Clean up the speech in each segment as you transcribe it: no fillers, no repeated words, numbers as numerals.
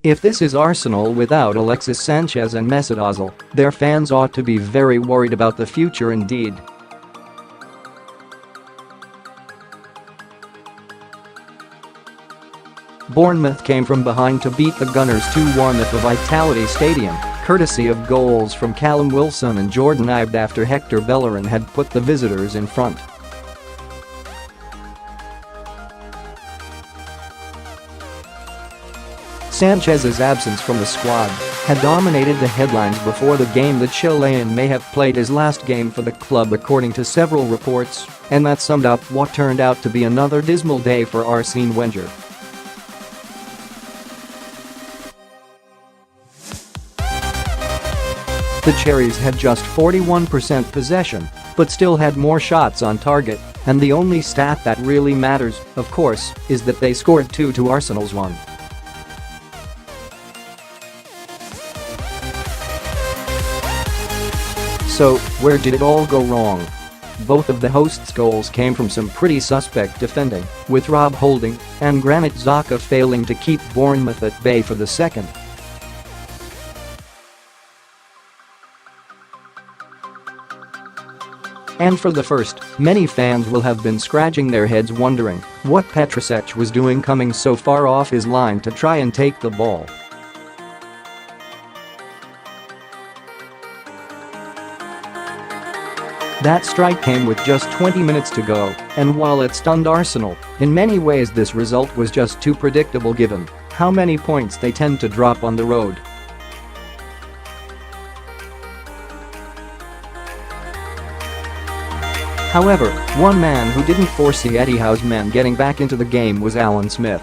If this is Arsenal without Alexis Sanchez and Mesut Ozil, their fans ought to be very worried about the future indeed. Bournemouth came from behind to beat the Gunners 2-1 at the Vitality Stadium, courtesy of goals from Callum and Jordan Ibe after Hector Bellerin had put the visitors in front. Sanchez's absence from the squad had dominated the headlines before the game. The Chilean may have played his last game for the club according to several reports, and that summed up what turned out to be another dismal day for Arsene Wenger. The Cherries had just 41% possession, but still had more shots on target, and the only stat that really matters, of course, is that they scored 2 to Arsenal's 1. So, where did it all go wrong? Both of the hosts' goals came from some pretty suspect defending, with Rob Holding and Granit Xhaka failing to keep Bournemouth at bay for the second. And for the first, many fans will have been scratching their heads wondering what Petrosech was doing coming so far off his line to try and take the ball. That strike came with just 20 minutes to go, and while it stunned Arsenal, in many ways this result was just too predictable given how many points they tend to drop on the road. However, one man who didn't foresee Eddie Howe's men getting back into the game was Alan Smith.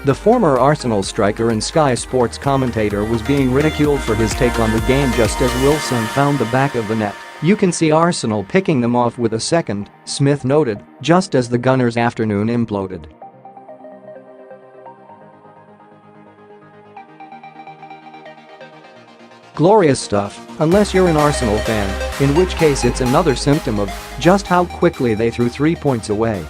The former Arsenal striker and Sky Sports commentator was being ridiculed for his take on the game just as Wilson found the back of the net. "You can see Arsenal picking them off with a second," Smith noted, just as the Gunners' afternoon imploded. Glorious stuff, unless you're an Arsenal fan, in which case it's another symptom of just how quickly they threw 3 points away.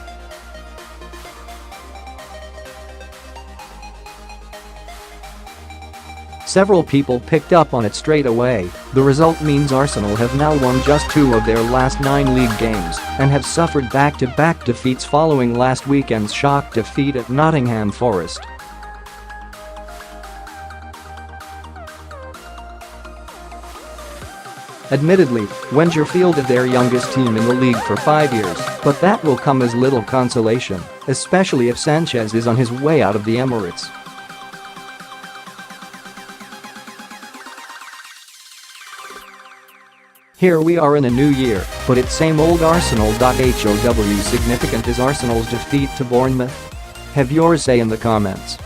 Several people picked up on it straight away. The result means Arsenal have now won just 2 of their last 9 league games and have suffered back-to-back defeats following last weekend's shock defeat at Nottingham Forest. Admittedly, Wenger fielded their youngest team in the league for 5 years, but that will come as little consolation, especially if Sanchez is on his way out of the Emirates. Here we are in a new year, but it's same old Arsenal. How significant is Arsenal's defeat to Bournemouth? Have your say in the comments.